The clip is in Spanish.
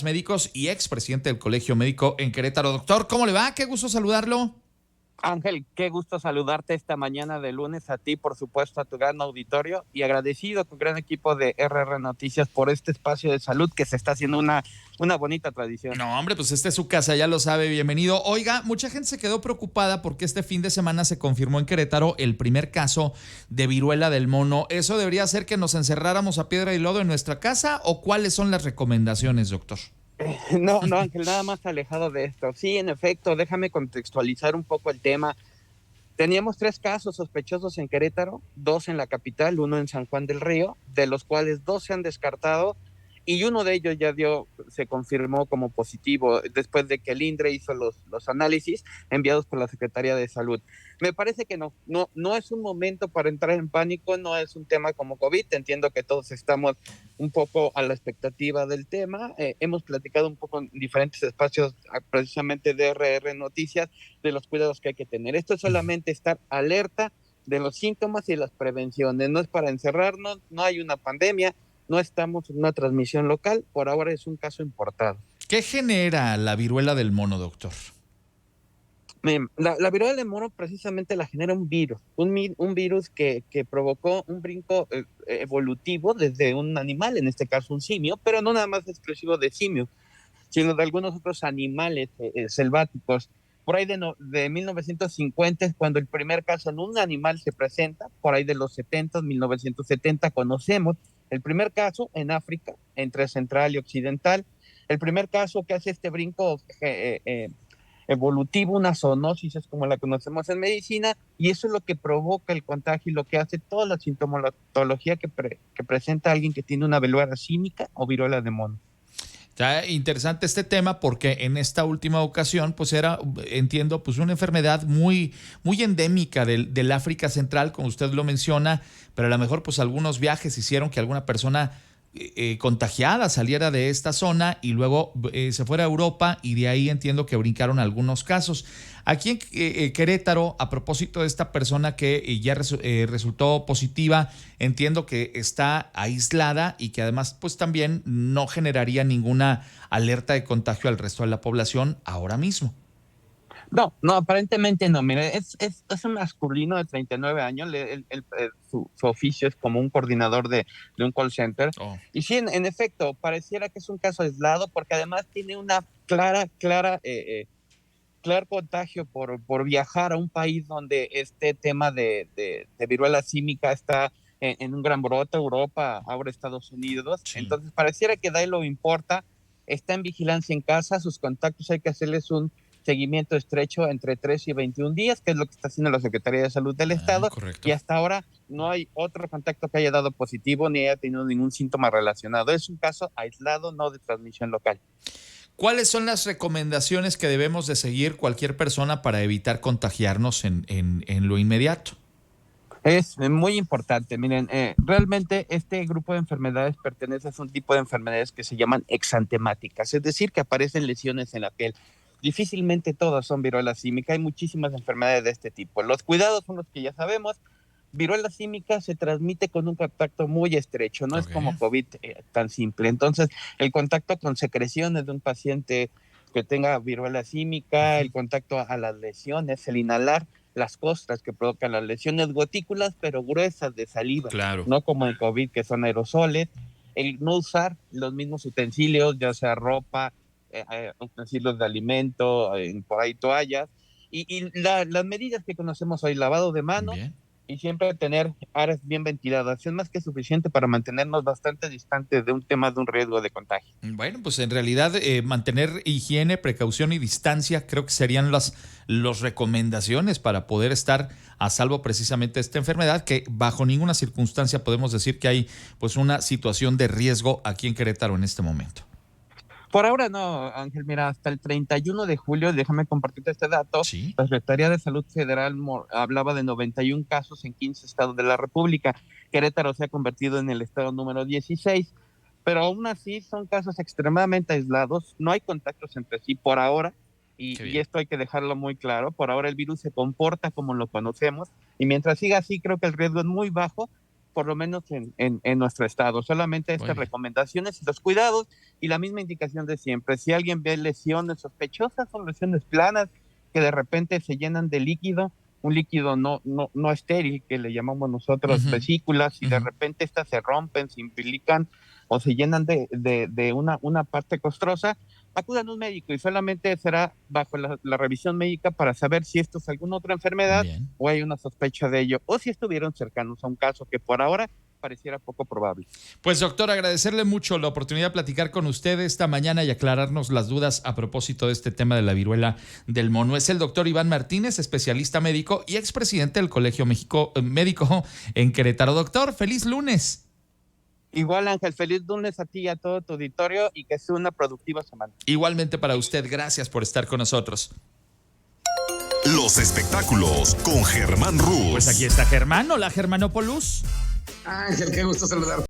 médicos y expresidente del Colegio Médico en Querétaro. Doctor, ¿cómo le va? Qué gusto saludarlo. Ángel, qué gusto saludarte esta mañana de lunes, a ti, por supuesto, a tu gran auditorio, y agradecido a tu gran equipo de RR Noticias por este espacio de salud que se está haciendo una bonita tradición. No, hombre, pues esta es su casa, ya lo sabe, bienvenido. Oiga, mucha gente se quedó preocupada porque este fin de semana se confirmó en Querétaro el primer caso de viruela del mono. ¿Eso debería hacer que nos encerráramos a piedra y lodo en nuestra casa o cuáles son las recomendaciones, doctor? No, Ángel, nada más alejado de esto. Sí, en efecto, déjame contextualizar un poco el tema. Teníamos 3 casos sospechosos en Querétaro, 2 en la capital, 1 en San Juan del Río, de los cuales 2 se han descartado y uno de ellos ya se confirmó como positivo después de que el INDRE hizo los análisis enviados por la Secretaría de Salud. Me parece que no es un momento para entrar en pánico, no es un tema como COVID, entiendo que todos estamos un poco a la expectativa del tema, hemos platicado un poco en diferentes espacios precisamente de RR Noticias de los cuidados que hay que tener. Esto es solamente estar alerta de los síntomas y las prevenciones, no es para encerrarnos, no hay una pandemia, no estamos en una transmisión local, por ahora es un caso importado. ¿Qué genera la viruela del mono, doctor? La viruela del mono precisamente la genera un virus, un virus que provocó un brinco evolutivo desde un animal, en este caso un simio, pero no nada más exclusivo de simio, sino de algunos otros animales selváticos. Por ahí de 1950 es cuando el primer caso en un animal se presenta, por ahí de los 70, 1970 conocemos el primer caso en África, entre central y occidental, el primer caso que hace este brinco evolutivo, una zoonosis es como la conocemos en medicina, y eso es lo que provoca el contagio y lo que hace toda la sintomatología que presenta alguien que tiene una viruela símica o viruela de mono. Está interesante este tema porque en esta última ocasión, pues era, entiendo, pues una enfermedad muy endémica del África Central, como usted lo menciona, pero a lo mejor pues algunos viajes hicieron que alguna persona contagiada saliera de esta zona y luego se fuera a Europa y de ahí entiendo que brincaron algunos casos. Aquí en Querétaro, a propósito de esta persona que ya resultó positiva, entiendo que está aislada y que además pues también no generaría ninguna alerta de contagio al resto de la población ahora mismo. No, aparentemente no. Mire, es un masculino de 39 años. Su oficio es como un coordinador de un call center. Oh. Y sí, en efecto, pareciera que es un caso aislado porque además tiene una claro contagio por viajar a un país donde este tema de viruela símica está en un gran brote, Europa, ahora Estados Unidos. Sí. Entonces, pareciera que de ahí lo importa, está en vigilancia en casa, sus contactos hay que hacerles un seguimiento estrecho entre 3 y 21 días, que es lo que está haciendo la Secretaría de Salud del Estado, y Correcto. hasta ahora no hay otro contacto que haya dado positivo ni haya tenido ningún síntoma relacionado. Es un caso aislado, no de transmisión local. ¿Cuáles son las recomendaciones que debemos de seguir cualquier persona para evitar contagiarnos en lo inmediato? Es muy importante. Miren, realmente este grupo de enfermedades pertenece a un tipo de enfermedades que se llaman exantemáticas, es decir, que aparecen lesiones en la piel. Difícilmente todas son viruela símica, hay muchísimas enfermedades de este tipo. Los cuidados son los que ya sabemos. Viruela símica se transmite con un contacto muy estrecho, no es Ok. como COVID tan simple. Entonces, el contacto con secreciones de un paciente que tenga viruela símica, el contacto a las lesiones, el inhalar las costras que provocan las lesiones, gotículas, pero gruesas de saliva, Claro. no como el COVID, que son aerosoles, el no usar los mismos utensilios, ya sea ropa, utensilios de alimento, por ahí toallas, las medidas que conocemos hoy, lavado de manos, Bien. y siempre tener áreas bien ventiladas, es más que suficiente para mantenernos bastante distantes de un tema de un riesgo de contagio. Bueno, pues en realidad mantener higiene, precaución y distancia creo que serían las recomendaciones para poder estar a salvo precisamente de esta enfermedad, que bajo ninguna circunstancia podemos decir que hay pues una situación de riesgo aquí en Querétaro en este momento. Por ahora no, Ángel, mira, hasta el 31 de julio, déjame compartirte este dato, Sí. la Secretaría de Salud Federal hablaba de 91 casos en 15 estados de la República. Querétaro se ha convertido en el estado número 16, pero aún así son casos extremadamente aislados, no hay contactos entre sí por ahora, Qué y bien. esto hay que dejarlo muy claro, por ahora el virus se comporta como lo conocemos, y mientras siga así creo que el riesgo es muy bajo, por lo menos en nuestro estado. Solamente estas recomendaciones y los cuidados y la misma indicación de siempre. Si alguien ve lesiones sospechosas, son lesiones planas que de repente se llenan de líquido, un líquido no estéril, que le llamamos nosotros vesículas, y de repente estas se rompen, se implican o se llenan de una parte costrosa, acudan a un médico y solamente será bajo la revisión médica para saber si esto es alguna otra enfermedad o hay una sospecha de ello, o si estuvieron cercanos a un caso que por ahora pareciera poco probable. Pues doctor, agradecerle mucho la oportunidad de platicar con usted esta mañana y aclararnos las dudas a propósito de este tema de la viruela del mono. Es el doctor Iván Martínez, especialista médico y expresidente del Colegio Médico en Querétaro. Doctor, feliz lunes. Igual, Ángel, feliz lunes a ti y a todo tu auditorio y que sea una productiva semana. Igualmente para usted, gracias por estar con nosotros. Los espectáculos con Germán Ruz. Pues aquí está Germán, hola Germanópolis. Ángel, qué gusto saludarte.